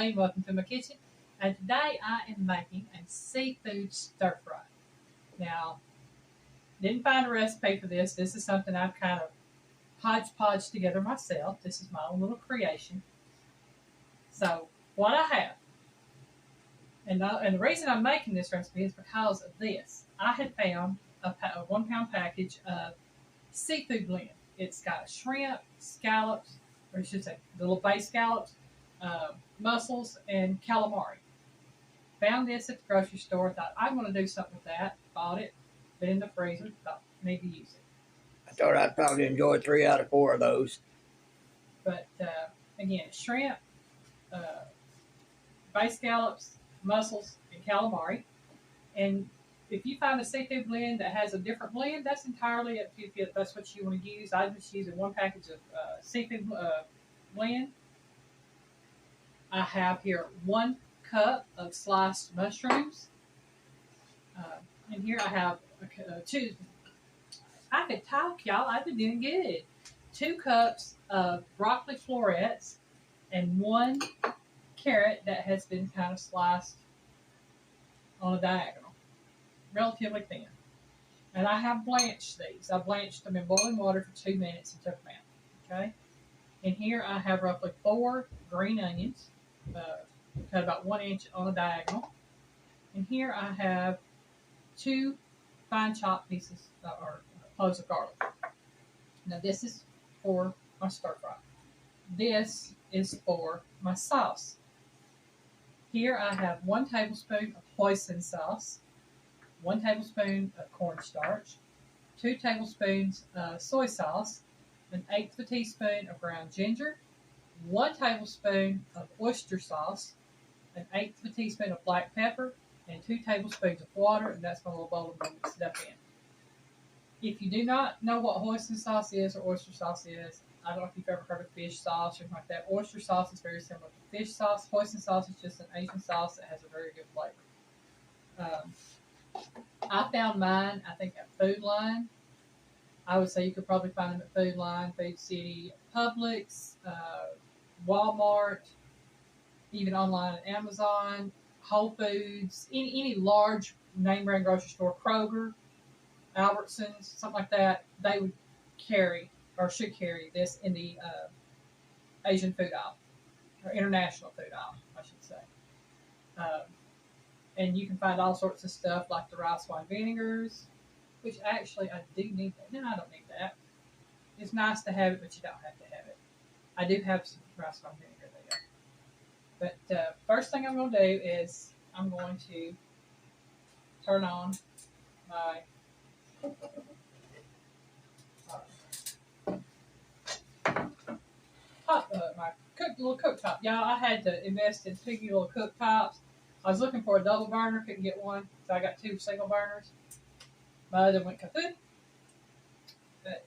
Alyne, welcome to my kitchen. And today I am making a seafood stir fry. Now, didn't find a recipe for this. This is something I've kind of hodgepodge together myself. This is my own little creation. So, what I have, and the reason I'm making this recipe is because of this. I had found a 1 pound package of seafood blend. It's got shrimp, scallops, or I should say, the little bay scallops, mussels, and calamari. Found this at the grocery store. Thought I'm going to do something with that. Bought it, put it in the freezer. Thought need to use it. I thought I'd probably enjoy 3 out of 4 of those. But again, shrimp, bay scallops, mussels, and calamari. And if you find a seafood blend that has a different blend, that's entirely up to you if that's what you want to use. I'm just using 1 package of seafood blend. I have here 1 cup of sliced mushrooms. And here I have 2. I could talk, y'all. I've been doing good. 2 cups of broccoli florets and 1 carrot that has been kind of sliced on a diagonal, relatively thin. And I have blanched these. I blanched them in boiling water for 2 minutes and took them out. Okay. And here I have roughly 4 green onions, cut about 1 inch on a diagonal. And here I have 2 fine chopped pieces or cloves of garlic. Now this is for my stir fry. This is for my sauce. Here I have 1 tablespoon of hoisin sauce, 1 tablespoon of cornstarch, 2 tablespoons of soy sauce, 1/8 of a teaspoon of ground ginger, 1 tablespoon of oyster sauce, 1/8 of a teaspoon of black pepper, and 2 tablespoons of water, and that's my little bowl of mix it up in. If you do not know what hoisin sauce is or oyster sauce is, I don't know if you've ever heard of fish sauce or anything like that. Oyster sauce is very similar to fish sauce. Hoisin sauce is just an Asian sauce that has a very good flavor. I found mine, I think, at Food Line. I would say you could probably find them at Food Line, Food City, Publix, Walmart, even online at Amazon, Whole Foods, any large name brand grocery store, Kroger, Albertsons, something like that. They would carry or should carry this in the Asian food aisle or international food aisle, I should say. And you can find all sorts of stuff like the rice wine vinegars, which actually I do need that. No, I don't need that. It's nice to have it, but you don't have to have it. I do have some rice wine vinegar there. But first thing I'm going to do is I'm going to turn on my my little cooktop. Y'all, I had to invest in 2 little cooktops. I was looking for a double burner, couldn't get one, so I got 2 single burners. My other went kaput. But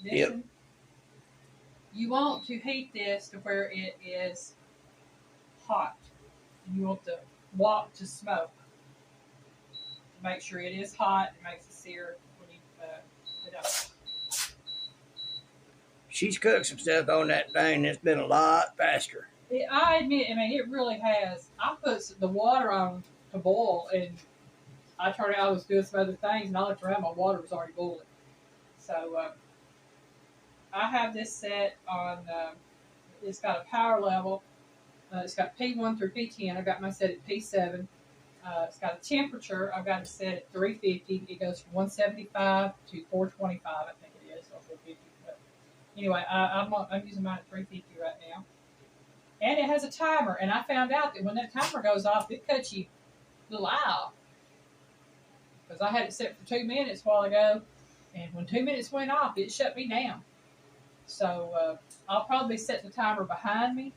this you want to heat this to where it is hot. You want the wok to smoke. Make sure it is hot. It makes it sear when you put it up. She's cooked some stuff on that thing that's been a lot faster. I admit, it really has. I put the water on to boil, and I was doing some other things, and I looked around, my water was already boiling. So, I have this set on, it's got a power level. It's got P1 through P10. I've got mine set at P7. It's got a temperature. I've got it set at 350. It goes from 175 to 425, I think it is, or 450. But anyway, I'm using mine at 350 right now. And it has a timer, and I found out that when that timer goes off, it cuts you a little eye off. Because I had it set for 2 minutes a while ago, and when 2 minutes went off, it shut me down. So I'll probably set the timer behind me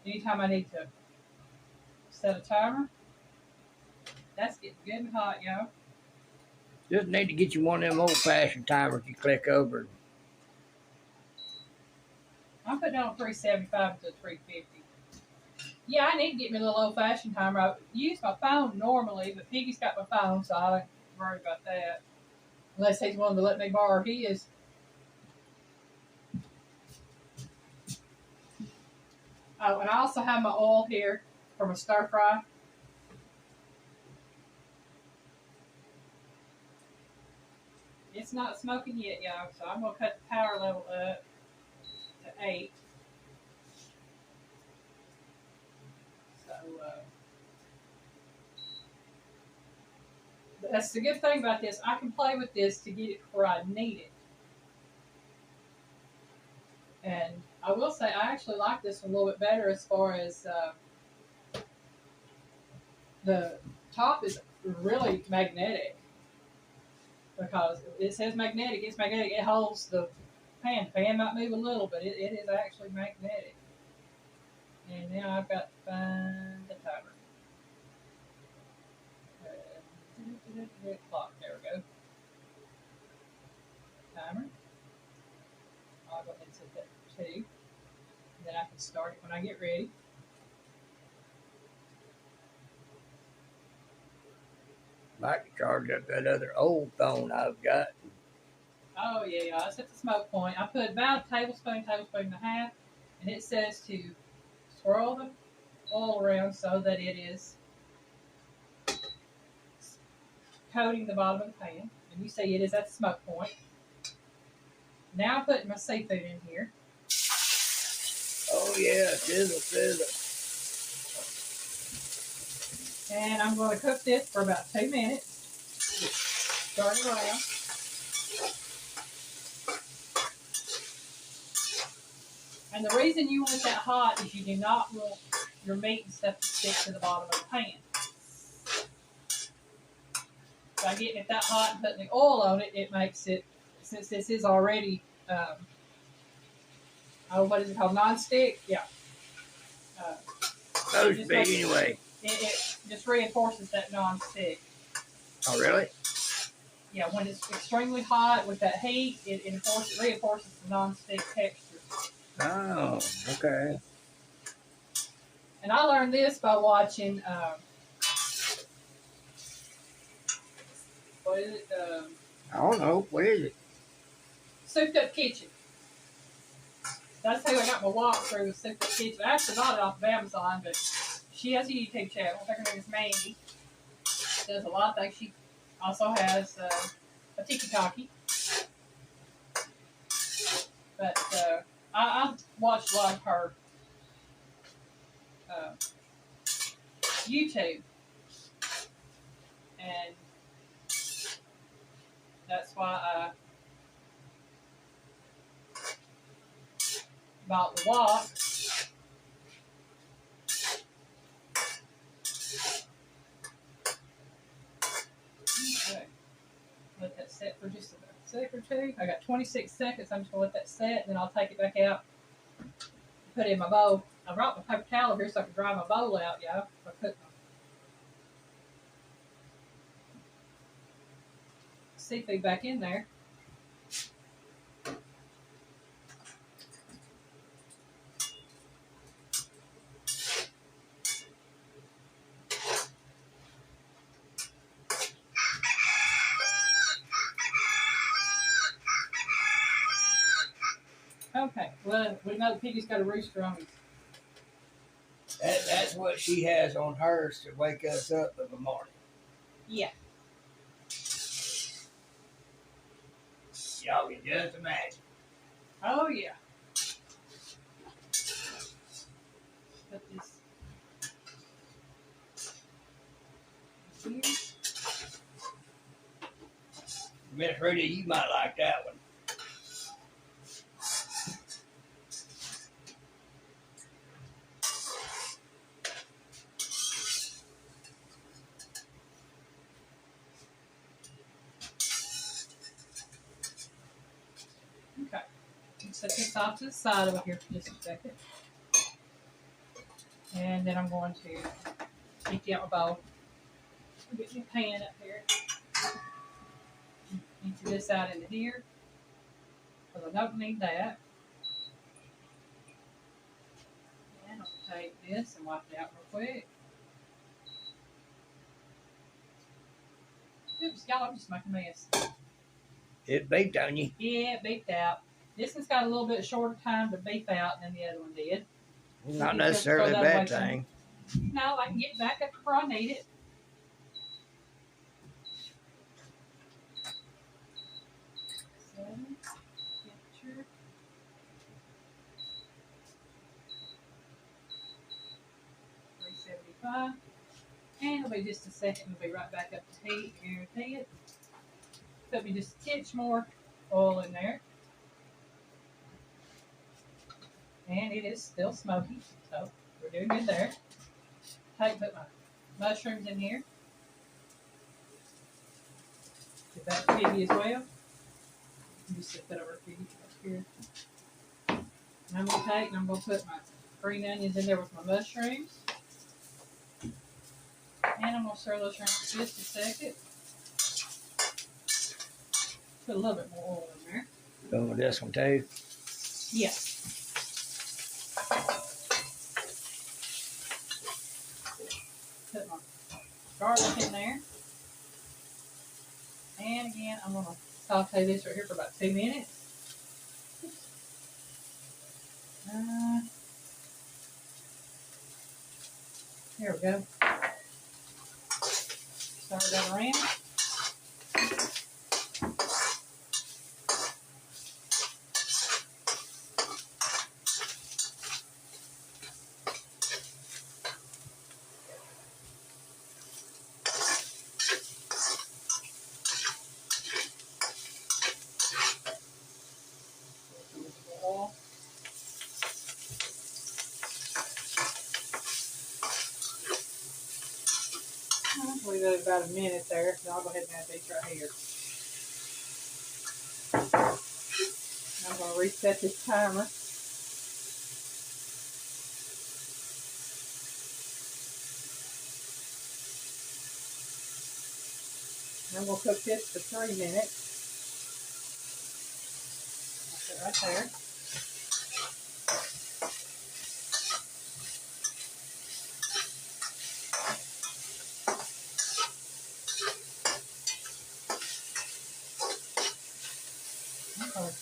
anytime I need to set a timer. That's getting good and hot, y'all. Just need to get you one of them old-fashioned timers you click over. I'm putting on 375 to 350. Yeah, I need to get me a little old-fashioned timer. I use my phone normally, but Piggy's got my phone, so I don't worry about that. Unless he's willing to let me borrow his. Oh, and I also have my oil here from a stir fry. It's not smoking yet, y'all, so I'm going to cut the power level up to 8. So, that's the good thing about this. I can play with this to get it where I need it. And I will say I actually like this one a little bit better as far as the top is really magnetic. Because it says magnetic, it's magnetic, it holds the pan. The pan might move a little, but it is actually magnetic. And now I've got to find the timer. Clock, there we go. Timer. I'll go ahead and set that for 2. And then I can start it when I get ready. I can charge up that other old phone I've got. Oh yeah, I set the smoke point. I put about a tablespoon and a half, and it says to swirl the oil around so that it is coating the bottom of the pan. And you see it is at the smoke point. Now I'm putting my seafood in here. Oh yeah, sizzle, sizzle. And I'm going to cook this for about 2 minutes. Turn it around. And the reason you want it that hot is you do not want your meat and stuff to stick to the bottom of the pan. By getting it that hot and putting the oil on it, it makes it, since this is already, what is it called, non-stick? Yeah. Supposed to be anyway. It just reinforces that non-stick. Oh really? Yeah, when it's extremely hot with that heat, it reinforces the non-stick texture. Oh, okay. And I learned this by watching, what is it? I don't know. What is it? Souped Up Kitchen. That's how I got my walkthrough with Souped Up Kitchen. I actually bought it off of Amazon, but she has a YouTube channel. I think her name is Mandy. She does a lot of things. She also has a tiki-taki. But I watched a lot of her YouTube. And that's why I bought the wok. Okay. Let that set for just a second or two. I got 26 seconds. I'm just going to let that set, and then I'll take it back out, put it in my bowl. I brought my paper towel here so I can dry my bowl out, y'all. I put my seafood back in there. Okay, well, we know Piggy's got a rooster on him. That's what she has on hers to wake us up in the morning. Yeah. Y'all can just imagine. Oh, yeah. Put this here. Miss Rudy, you might like that one. Okay. Set this off to the side over here for just a second. And then I'm going to empty out my bowl. Get my pan up here. Empty this out into here. Because I don't need that. And I'll take this and wipe it out real quick. Oops, y'all, I'm just making a mess. It baked on you. Yeah, it beeped out. This one's got a little bit shorter time to beep out than the other one did. Not You can necessarily a throw that away bad from- thing. No, I can get back up before I need it. Seven, temperature. $375. And it'll be just a second. It'll be right back up to heat. Guarantee it. Put me just a tinge more oil in there. And it is still smoky, so we're doing good there. Put my mushrooms in here. Get that piggy as well. Just set that over piggy up here. And I'm going to take and I'm going to put my green onions in there with my mushrooms. And I'm going to stir those around for just a second. Put a little bit more oil in there. Going with this one too. Yeah. Put my garlic in there. And again, I'm going to saute this right here for about 2 minutes. There we go. Stir that around. I'll leave that about a minute there. So I'll go ahead and add these right here. I'm going to reset this timer. I'm going to cook this for 3 minutes. That's it right there.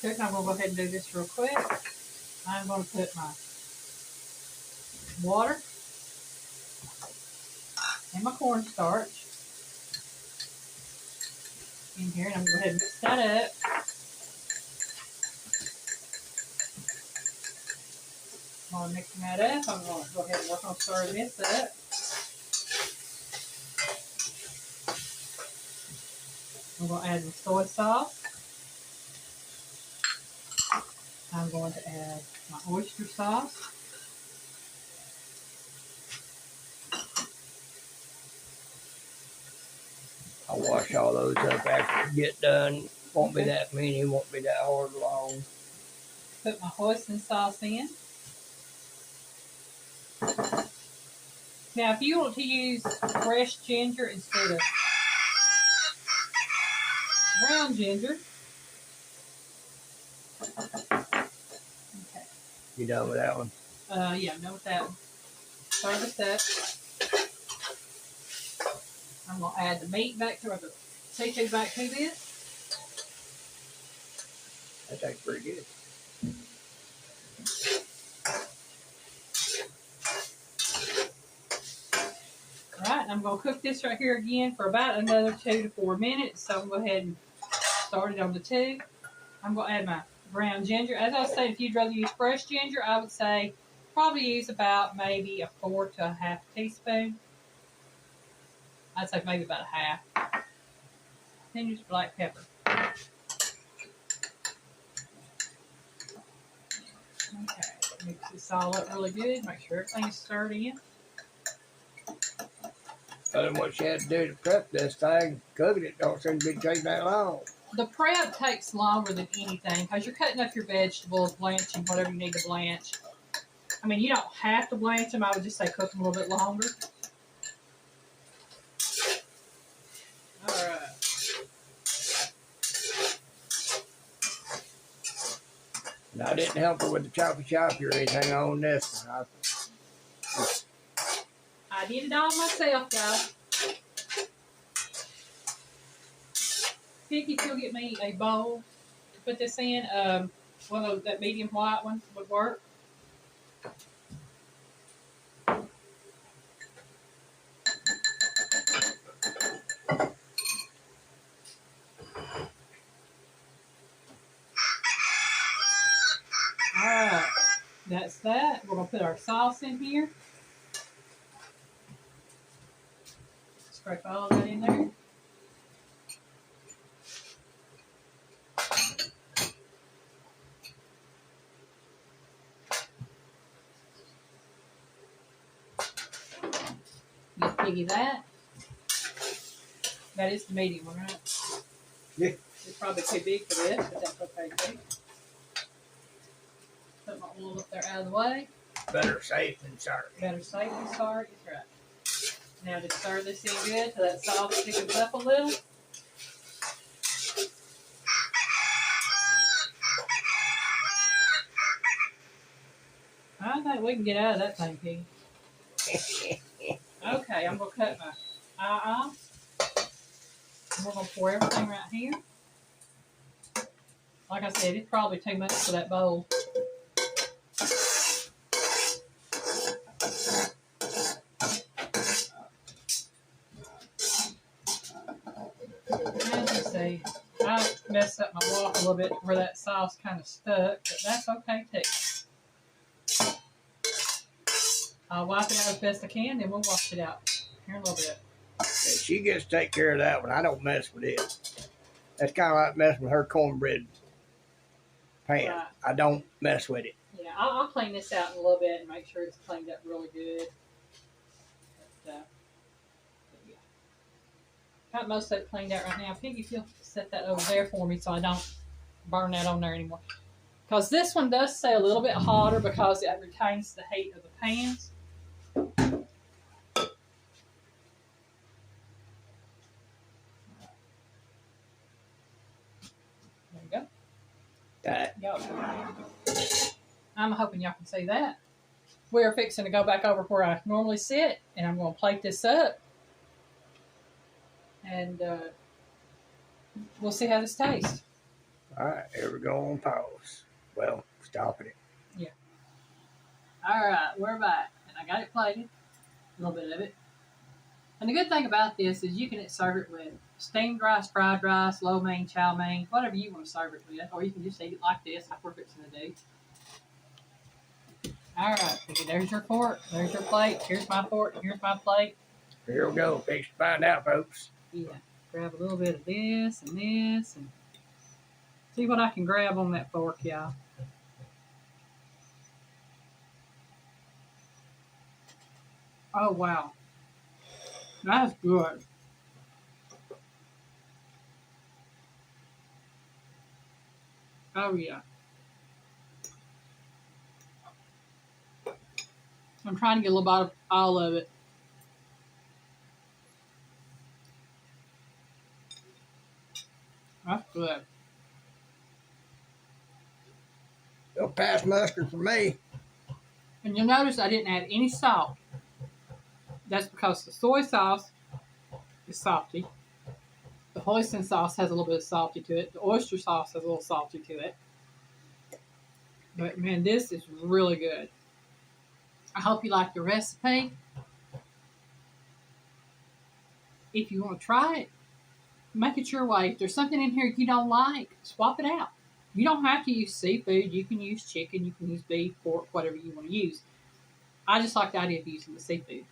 I'm going to go ahead and do this real quick. I'm going to put my water and my cornstarch in here, and I'm going to go ahead and mix that up. While I'm mixing that up, I'm going to go ahead and work on stirring this up. I'm going to add the soy sauce. I'm going to add my oyster sauce. I'll wash all those up after we get done. Won't be that many, won't be that hard long. Put my hoisin sauce in. Now, if you want to use fresh ginger instead of brown ginger. Okay. You done with that one? Yeah, I'm done with that one. Stir this up. I'm going to add the meat back to, or the seafood back to this. That tastes pretty good. Alright, I'm going to cook this right here again for about another 2 to 4 minutes. So I'm going to go ahead and start it on the 2. I'm going to add my brown ginger. As I was saying, if you'd rather use fresh ginger, I would say probably use about maybe a 4 to a half teaspoon. I'd say maybe about a half. Then use black pepper. Okay, mix this all up really good. Make sure everything's stirred in. Other than what she had to do to prep this thing, cooking it don't seem to be taking that long. The prep takes longer than anything because you're cutting up your vegetables, blanching whatever you need to blanch. I mean, you don't have to blanch them. I would just say cook them a little bit longer. All right. And I didn't help her with the choppy or anything on this one. I did it all myself, guys. Vicky, if you'll get me a bowl to put this in, one of that medium white one would work. that. We're going to put our sauce in here. Scrape all that in there. Give Piggy that. That is the medium one, right? Yeah. It's probably too big for this, but that's okay too. Put my oil up there out of the way. Better safe than sorry. Better safe than sorry. That's right. Now just stir this in good till that sauce thickens up a little. I think we can get out of that thing, Piggy. Okay, I'm going to cut my and we're going to pour everything right here. Like I said, it's probably too much for that bowl. As you see, I messed up my wok a little bit where that sauce kind of stuck, but that's okay too. I'll wipe it out as best I can, then we'll wash it out here in a little bit. Yeah, she gets to take care of that one. I don't mess with it. That's kind of like messing with her cornbread pan. Right. I don't mess with it. Yeah, I'll clean this out in a little bit and make sure it's cleaned up really good. But yeah. Got most of it cleaned out right now. Piggy, if you'll set that over there for me so I don't burn that on there anymore. Because this one does stay a little bit hotter because it retains the heat of the pans. There you go. That. I'm hoping y'all can see that. We're fixing to go back over where I normally sit, and I'm going to plate this up. And we'll see how this tastes. All right, here we go on pause. Well, stopping it. Yeah. All right, we're back. And I got it plated, a little bit of it. And the good thing about this is you can serve it with steamed rice, fried rice, lo mein, chow mein, whatever you want to serve it with. Or you can just eat it like this, like we're fixing to do. All right, Piggy, there's your fork. There's your plate. Here's my fork. Here's my plate. Here we go. Fix to find out, folks. Yeah. Grab a little bit of this and this and see what I can grab on that fork, y'all. Oh, wow. That's good. Oh, yeah. I'm trying to get a little bit of all of it. That's good. It'll pass mustard for me. And you'll notice I didn't add any salt. That's because the soy sauce is salty. The hoisin sauce has a little bit of salty to it. The oyster sauce has a little salty to it. But man, this is really good. I hope you like the recipe. If you want to try it, make it your way. If there's something in here you don't like, swap it out. You don't have to use seafood. You can use chicken. You can use beef, pork, whatever you want to use. I just like the idea of using the seafood.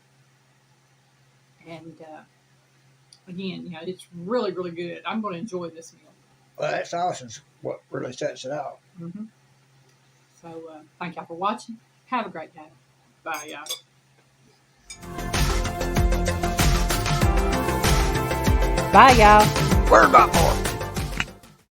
And again, you know, it's really, really good. I'm going to enjoy this meal. Well, that sauce is what really sets it off. Mm-hmm. So thank y'all for watching. Have a great day. Bye, y'all. Bye, y'all. Where's my boy?